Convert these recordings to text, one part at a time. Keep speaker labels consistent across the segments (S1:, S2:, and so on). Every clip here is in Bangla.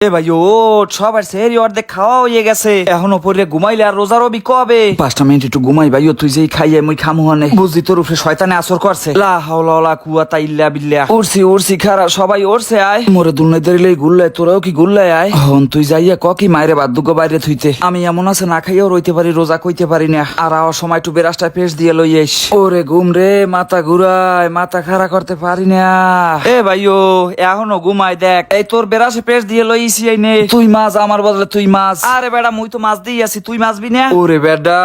S1: এ ভাই ওঠ, সবার সেহরি অর্ধেক খাওয়া হয়ে গেছে, এখনো পরে ঘুমাইলে আর রোজা রবি কবে? 5 মিনিট একটু ঘুমাই ভাইও, তুই যেই খাইয়ে মুই খামু হনে, বুঝলি তোর উপরে শয়তানে আসর করছে। লা হাওলা ওয়ালা কুওয়াতা ইল্লা বিল্লাহ। উড়ছি খারা সবাই উড়ছে, আয় মোরে দুলনাই দেরিলেই গুল্লায়, তোরাও কি গুল্লায় আয় হন। তুই যাইয়া ক কি মায়েরে বাদ্যুগ বাইরে থুইতে, আমি এমন আছে না খাইয়াও রইতে পারি, রোজা কইতে পারি না। আর আওয়ার সময় একটু বেরাসটা পেশ দিয়ে লই আইস। ওরে ঘুম রে, মাথা ঘুরায়, মাথা খাড়া করতে পারি না। এ ভাইও এখনো ঘুমাই, দেখ এই তোর বেরাসে পেশ দিয়ে লইছি এই নে। তুই মাছ আমার বদলে তুই মাছ। আরে বেড়া মুই তো মাছ দিয়ে আছি, তুই মাছবি না? ওরে বেডা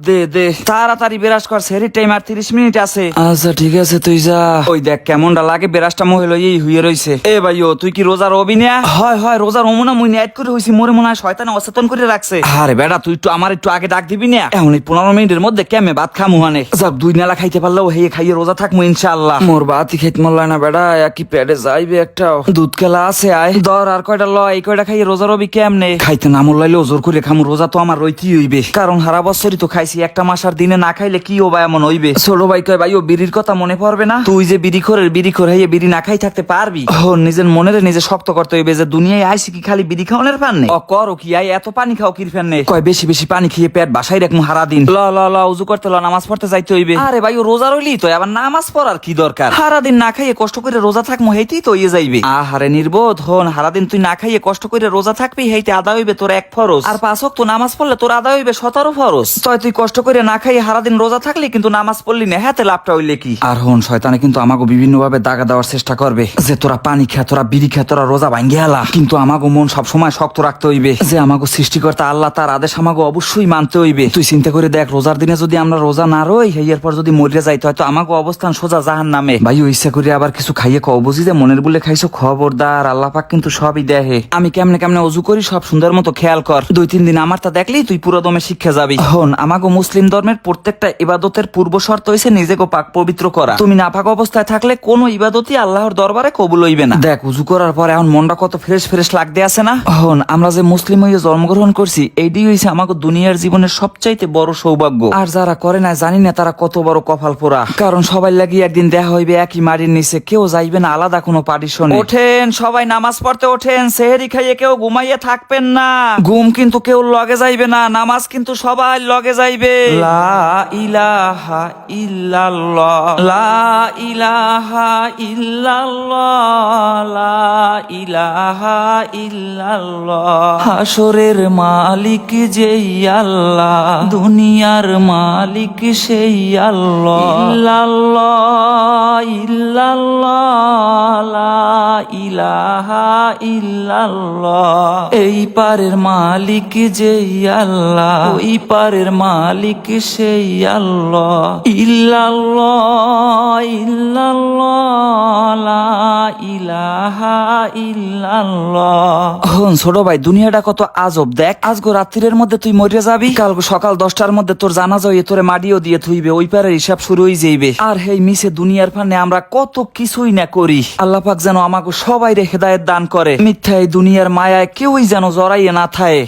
S1: দে দে তাড়াতাড়ি বেরাস কর, সেরি টাইম আর 30 মিনিট আছে। আচ্ছা ঠিক আছে তুই যা। ওই দেখ কেমনটা লাগে, বেরাসটা মহিল এই হুইয়ে রইছে। এ ভাইও তুই কি রোজা রবি না? হয় রোজা রমু না, মুই নেট করে হইছি, মোরে মনে হয় শয়তানে অচেতন করে রাখছে। আরে বেড়া তুই একটু আমার একটু আগে ডাক দিবি না? এখন এই 15 মিনিটের মধ্যে কেমনে ভাত খামু হানে, যাক 2 নেলা খাইতে পারলেও হেয়ে খাইয়ে রোজা থাকমু ইনশাআল্লাহ। মোর ভাতই খেতে মরলাই না বেড়া, একই পেটে যাইবে একটাও। দুধ খেলা আছে আয় দর, আর কয়টা ল, এই কয়টা খাইয়ে রোজা রবি কেমনে? খাইতে না মরলাইলে ওজোর করে খামু, রোজা তো আমার রইতেই হইবে, কারণ সারা বছরই তো খাইছি, একটা মাস আর দিনে না খাইলে কি ও ভাই এমন হইবে। ছোট ভাই কয় ভাই ও বিড়ির কথা মনে পড়বে না? তুই যে বিড়ি খোর হইয়ে বিড়ি না খাই থাকতে পারবি? নিজের মনের নিজে শক্ত করতে হইবে, যে দুনিয়ায় আইসি কি খালি বিড়ি খাওয়ানোর ফান্নে? করো কি আই এত পানি খাও কির ফান্নে? কয় বেশি বেশি পানি খেয়ে পেট বাসাই রাখমু হারা দিন। ল উজু করতে ল, নামাজ পড়তে যাইতে হইবে। আরে ভাই ও রোজা রইলি তো আবার নামাজ পড়ার কি দরকার? হারা দিন না খাইয়ে কষ্ট করে রোজা থাকমু, হেইতেই তো ইয়ে যাইবে। আহারে নির্বোধ হন, হারা দিন তুই না খাইয়ে কষ্ট করে রোজা থাকবি, হেইতে আদা হইবে তোর 1 ফরজ, আর 5 ওয়াক্ত নামাজ পড়লে তোর আদা হইবে 17 ফরজ। তুই কষ্ট করে না খাইয়ে হারা দিন রোজা থাকলি কিন্তু নামাজ পড়লি না, হাতে লাভটা হইলে কি? আর হন শয়তানে কিন্তু আমাকে বিভিন্ন ভাবে দাগা দেওয়ার চেষ্টা করবে, যে তোরা পানি খা, তোরা বিড়ি খা, তোরা রোজা ভাঙ্গে হালা। কিন্তু আমাকে মন সবসময় শক্ত রাখতে হইবে, যে আমাকে সৃষ্টিকর্তা আল্লাহ তার আদেশ আমাকে অবশ্যই মানতে হইবে। তুই চিন্তা করে দেখ, রোজার দিনে যদি আমরা রোজা না রই, এরপর যদি মরিয়া যাইতে হয়তো আমাকে অবস্থান সোজা জাহান্নামে। ভাই ইচ্ছা করে আবার কিছু খাইয়ে কও, বুঝি যে মনের বলে খাইছো, খবরদার, আল্লাহ পাক কিন্তু সবই দেহে। আমি কেমনে কেমনে অজু করি সব সুন্দর মতো খেয়াল কর, 2-3 দিন আমার তা দেখলি তুই পুরো দমে শিক্ষা যাবি। হন আমাকে মুসলিম ধর্মের প্রত্যেকটা ইবাদতের পূর্ব শর্ত হইছে নিজেকে পাক পবিত্র করা। তুমি নাপাক অবস্থায় থাকলে কোনো ইবাদতই আল্লাহর দরবারে কবুল হইবে না। দেখ উজু করার পর এখন মনটা কত ফ্রেশ লাগতে আছে না? হন আমরা যে মুসলিম হয়ে জন্মগ্রহণ করছি, এইটাই হইছে আমাকে দুনিয়ার জীবনের সবচাইতে বড় সৌভাগ্য। আর যারা করে না জানি না তারা কত বড় কপাল পোড়া, কারণ সবাই লাগি একদিন দেখা হইবে একই মাটির নিচে, কেউ যাইবে না আলাদা কোনো পার্টিশনে। ওঠেন সবাই নামাজ পড়তে ওঠেন, সেহরি খাইয়ে কেউ ঘুমাইয়ে থাকবেন না, ঘুম কিন্তু কেউ লগে যাইবে না, নামাজ কিন্তু সবাই লগে যাইবে। লা ইলাহা ইল্লাল্লাহ, লা ইলাহা ইল্লাল্লাহ, লা ইলাহা ইল্লাল্লাহ। হাসরের মালিক যেই আল্লাহ, দুনিয়ার মালিক সেই আল্লাহ। ইল্লাল্লাহ ইল্লাল্লাহ, লা ইলাহা ইল্লাল্লাহ। এই পারের মালিক যেই আল্লাহ, ওই পারের মালিক সেই আল্লাহ। ইল্লাল্লাহ ইল্লাল্লাহ, লা ইলাহা ইল্লাল্লাহ। হন ছোট ভাই দুনিয়াটা কত আজব, দেখ আজগো রাত্রির মধ্যে তুই মরিয়া যাবি, কাল সকাল 10টার মধ্যে তোর জানাজা হইয়ে তোরে মাটিও দিয়ে থুইবে, ওই পারের হিসাব শুরু হয়ে যাইবে। আর হেই মিছে দুনিয়ার ফানে আমরা কত কিছুই না করি। আল্লাহ পাক যেন আমাকে সবাই রে হেদায়েত দান করে, মিথ্যা এই দুনিয়ার মায়ায় কেউই যেন জড়াইয়ে না থাকে।